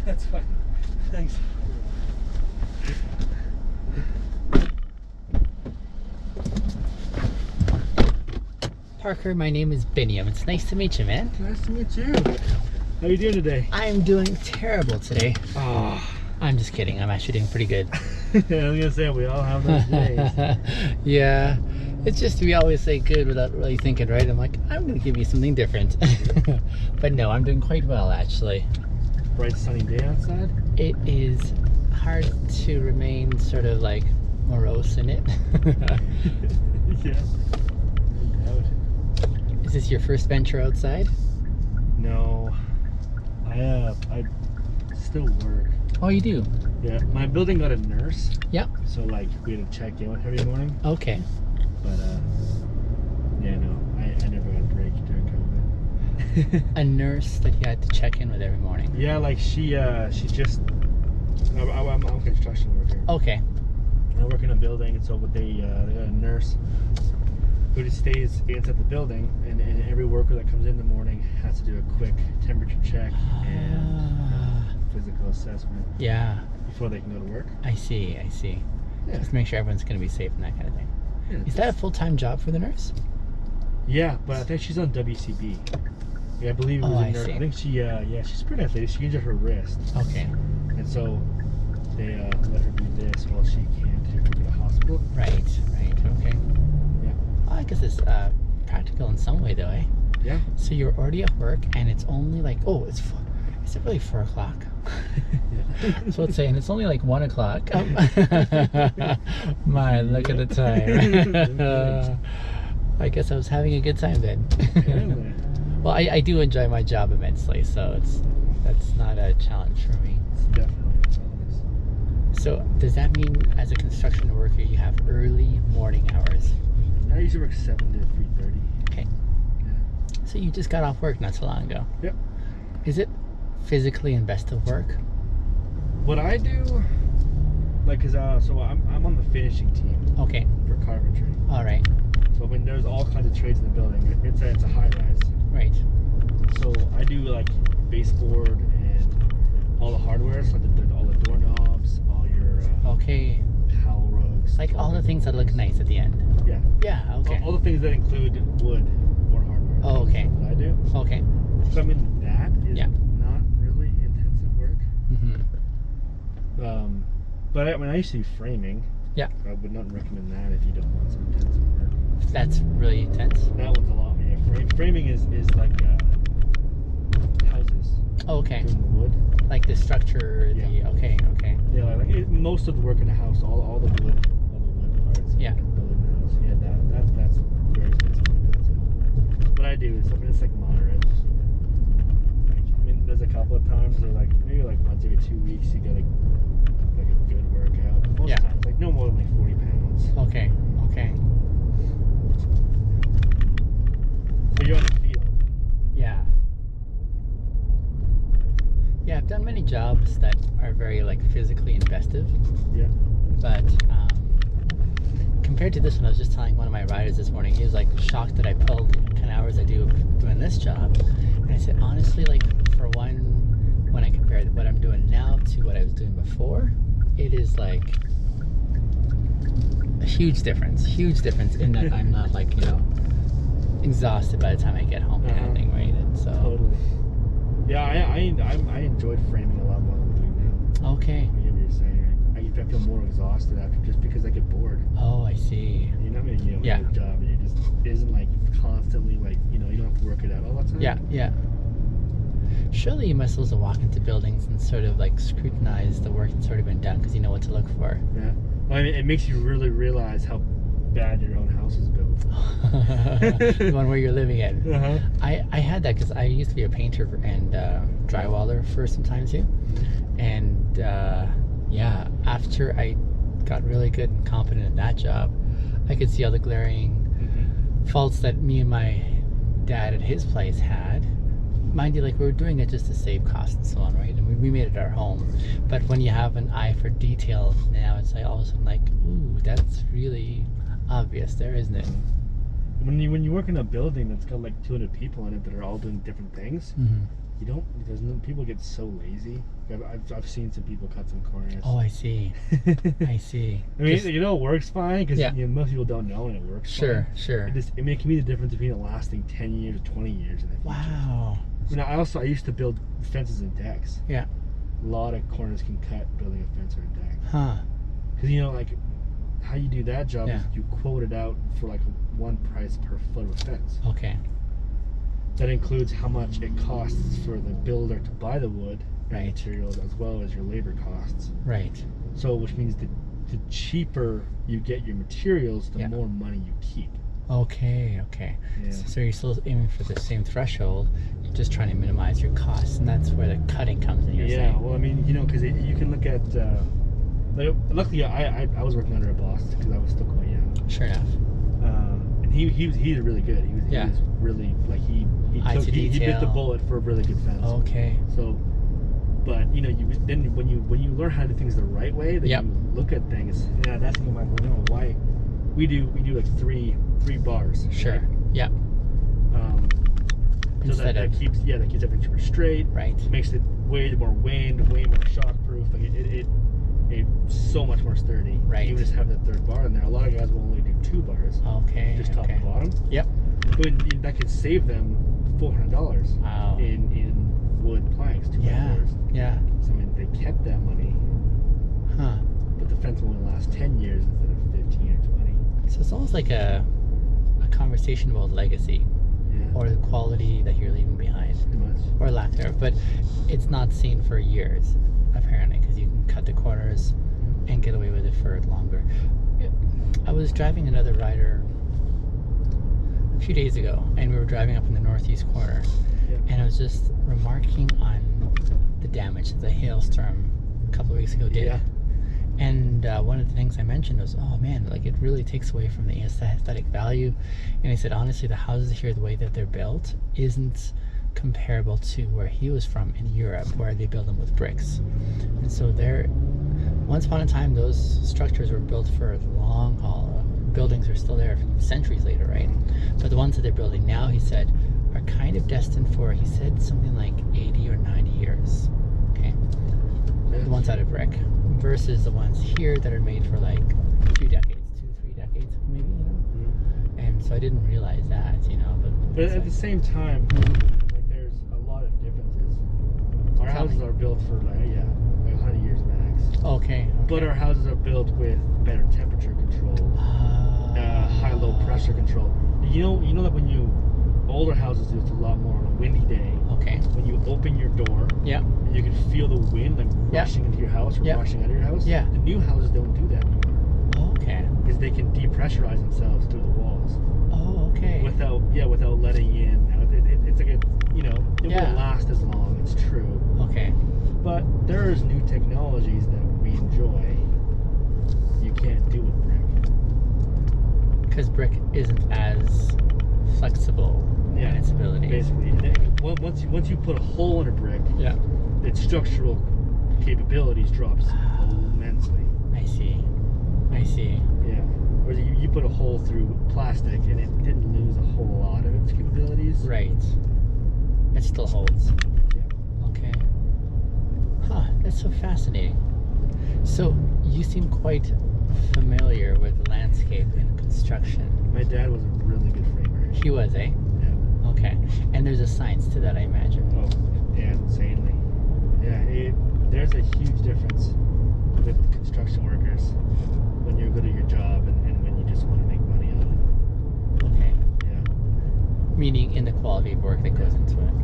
That's fine. Thanks. Parker, my name is Biniam. It's nice to meet you, man. Nice to meet you. How are you doing today? I'm doing terrible today. Oh. I'm just kidding. I'm actually doing pretty good. I was gonna say we all have those days. Yeah. It's just we always say good without really thinking, right? I'm like, I'm gonna give you something different. But no, I'm doing quite well actually. Bright sunny day outside? It is hard to remain sort of like morose in it. Yeah. No doubt. Is this your first venture outside? No. I still work. Oh, you do? Yeah. My building got a nurse. Yep. So like we had to check in with her every morning. Okay. But yeah, no, I never got a break during COVID. A nurse that you had to check in with every morning. Yeah, like she just. I'm a construction worker. Okay. I work in a building, and so they got a nurse who just stays inside the building, and every worker that comes in the morning has to do a quick temperature check and physical assessment. Yeah. Before they can go to work. I see. Yeah. Just make sure everyone's going to be safe and that kind of thing. Yeah, Is that a full-time job for the nurse? Yeah, but I think she's on WCB. Yeah, I believe it was a nurse. See. I think she's pretty athletic. She injured her wrist. Okay. And so they let her do this while she can't go to the hospital. Right. Okay. Yeah. Well, I guess it's practical in some way, though, eh? Yeah. So you're already at work, and it's only like, is it really 4 o'clock? Yeah. So it's saying it's only like 1 o'clock. My, look at the time. I guess I was having a good time then. Apparently. Well, I do enjoy my job immensely, so that's not a challenge for me. It's definitely a challenge. So does that mean as a construction worker you have early morning hours? I usually work 7 to 3:30. Okay. Yeah. So you just got off work not so long ago. Yep. Is it physically invested work? What I do, like, so I'm on the finishing team. Okay. For carpentry. All right. So when there's all kinds of trades in the building, it's a high rise. Right. So I do like baseboard and all the hardware, so all the doorknobs, all your Okay. towel rugs, Like all the things that look nice at the end. Yeah. Yeah. Okay. All the things that include wood or hardware. Oh, okay. That's what I do. Okay. So I mean that is Yeah. not really intensive work. Mhm. But I used to do framing. Yeah. I would not recommend that if you don't want some intensive work. That's really intense. That one's a lot. Yeah. Framing is like houses. Okay. Doing the wood. Like the structure. Yeah. Okay. Yeah, most of the work in the house, all the wood parts. Yeah. Building the house. Yeah, that's very expensive. What I do is it's like moderate. Like, I mean, there's a couple of times where maybe once every 2 weeks you get like a good workout. Most times, like no more than like 40 pounds. Okay. So you're on the field. Yeah. Yeah, I've done many jobs that are very like physically investive. Yeah. But compared to this one, I was just telling one of my riders this morning, he was like shocked that I pulled the kind of hours I do doing this job. And I said, honestly, like for one, when I compare what I'm doing now to what I was doing before, it is like a huge difference in that I'm not like, exhausted by the time I get home kind of thing, right? And so Totally. Yeah, I enjoyed framing a lot more than I'm doing now. okay. Whatever you're saying, I feel more exhausted after just because I get bored. Oh, I see. You're not gonna, get a job and you just isn't like constantly like, you don't have to work it out all the time. Yeah. Surely you must also walk into buildings and sort of like scrutinize the work that's already been done because you know what to look for. Yeah. Well, I mean, it makes you really realize how bad your own house is built. The one where you're living in. Uh-huh. I had that because I used to be a painter and drywaller for some time too. And after I got really good and competent at that job, I could see all the glaring faults that me and my dad at his place had. Mind you, like we were doing it just to save costs and so on, right? And we made it our home. But when you have an eye for detail, now it's like all of a sudden like, ooh, that's really obvious there, isn't it? When you work in a building that's got like 200 people in it that are all doing different things, you don't. People get so lazy. I've seen some people cut some corners. Oh, I see. I see. I mean, it works fine because most people don't know and it works. Sure, fine. sure. It can be the difference between it lasting 10 years or 20 years in the future. Wow. I mean, I used to build fences and decks. Yeah. A lot of corners can cut building a fence or a deck. Huh. Because like how you do that job is you quote it out for like one price per foot of fence. Okay. That includes how much it costs for the builder to buy the wood and Right. materials, as well as your labor costs. Right. So, which means the cheaper you get your materials, the more money you keep. Okay. Okay. Yeah. So you're still aiming for the same threshold. You're just trying to minimize your costs, and that's where the cutting comes in. You're saying. Well, I mean, because you can look at. Luckily, I was working under a boss because I was still quite young. Sure enough. And he did really good. He was really like he bit the bullet for a really good fence. Okay. So, but then when you learn how to do things the right way, then you look at things. Yeah, that's why we do like three bars. Sure. Right? Yeah. So that keeps everything super straight. Right. It makes it way more wind, way more shockproof. Like it's so much more sturdy. Right. Even just having the third bar in there. A lot of guys will only do 2 bars. Okay. Just top and bottom. Yep. But that could save them $400 Wow. in wood planks, 2 by 4s. Yeah. So I mean, they kept that money. Huh. But the fence will only last 10 years instead of 15 or 20. So it's almost like a conversation about legacy, or the quality that you're leaving behind, Pretty much. or lack thereof. But it's not seen for years, apparently, because you can cut the corners and get away with it for longer. I was driving another rider a few days ago, and we were driving up in the northeast corner, and I was just remarking on the damage that the hailstorm a couple of weeks ago did. Yeah. And one of the things I mentioned was, oh man, like it really takes away from the aesthetic value. And he said, honestly, the houses here, the way that they're built, isn't comparable to where he was from in Europe, where they build them with bricks. And so once upon a time, those structures were built for the long haul. Buildings are still there centuries later, right? But the ones that they're building now, he said, are kind of destined for, he said, something like 80 or 90 years. Okay. The ones out of brick versus the ones here that are made for like a few decades, 2-3 decades maybe, And so I didn't realize that, but at the same time, like there's a lot of differences. Our houses are built for like 100 years max. Okay. But our houses are built with better temperature control, high-low pressure control. You know that when older houses do it's a lot more on a windy day. Okay. When you open your door, and you can feel the wind like rushing into your house or rushing out of your house. Yeah. The new houses don't do that anymore. Okay. Because they can depressurize themselves through the walls. Oh, okay. Without letting in. It's like it won't last as long. It's true. Okay. But there's new technologies that we enjoy. You can't do with brick. Because brick isn't as flexible in its ability. Basically, once you put a hole in a brick, its structural capabilities drops immensely. I see. Yeah. Whereas you put a hole through plastic and it didn't lose a whole lot of its capabilities. Right. It still holds. Yeah. Okay. Huh, that's so fascinating. So you seem quite familiar with landscape and construction. My dad was a really good framer. He was, eh? Yeah. Okay. And there's a science to that, I imagine. Oh, yeah, insanely. Yeah, there's a huge difference with construction workers when you're good at your job and when you just want to make money on it. Okay. Yeah. Meaning in the quality of work that goes into it.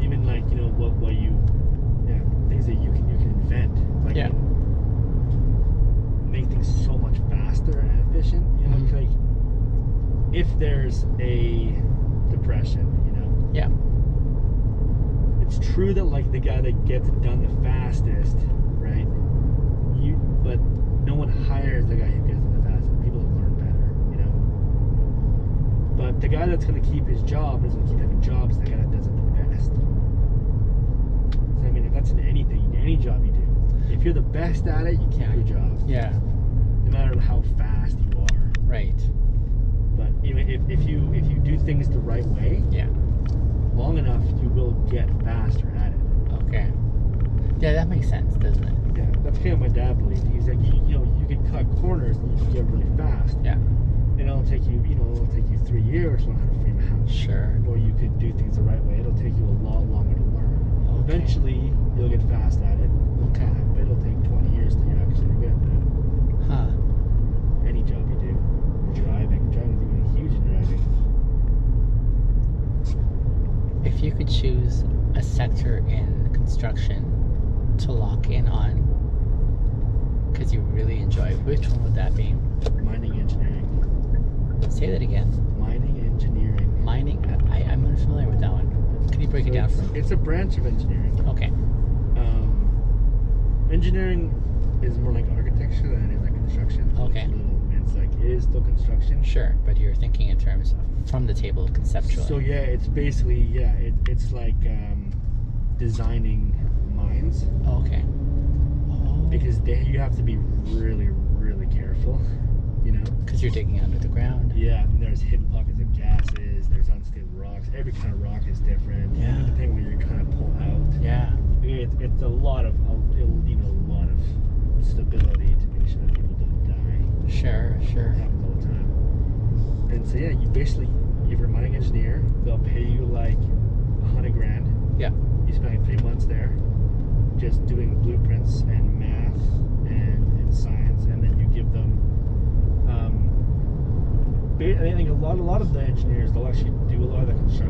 Even like what you things that you can invent, like make things so much faster and efficient. Like if there's a depression, it's true that like the guy that gets it done the fastest, right? But no one hires the guy who gets it the fastest. People that learn better, But the guy that's going to keep his job is going to keep having jobs. The guy that does it the best. So, I mean, that's in anything, any job you do. If you're the best at it, you keep your job. Yeah. No matter how fast you are. Right. But if you do things the right way, long enough, you will get faster at it. Okay. Yeah, that makes sense, doesn't it? Yeah, that's kind of my dad believed. He's like, you can cut corners and you can get really fast. Yeah. And it'll take you, it'll take you 3 years to learn how to frame a house. Sure. Or you could do things the right way. It'll take you a lot longer to learn. Okay. Eventually, you'll get fast at it. Okay. But it'll take 20 years till you're actually good at that. Huh. Any job you do. Driving is even huge in driving. If you could choose a sector in construction to lock in on, because you really enjoy, which one would that be? Mining engineering. Say that again. Mining engineering. Mining. I'm unfamiliar with that one. Can you break it down for me? It's a branch of engineering. Okay. Engineering is more like architecture than it is like construction. So Okay. It is still construction. Sure, but you're thinking in terms of from the table conceptually. So yeah, it's basically it's like designing mines. Okay. Oh. Because you have to be really, really careful, Because you're digging under the ground. Yeah, and there's hidden pockets of gases. There's unstable rocks. Every kind of rock is different. Yeah. Depending where you're kind of pull out. Yeah. It's a lot of stability to make sure that people don't die. Sure. It happens all the time. And so yeah, you basically, if you're a mining engineer, they'll pay you like $100,000. Yeah. You spend like 3 months there, just doing blueprints and math and science, and then you give them. I think a lot of the engineers, they'll actually do a lot of the construction.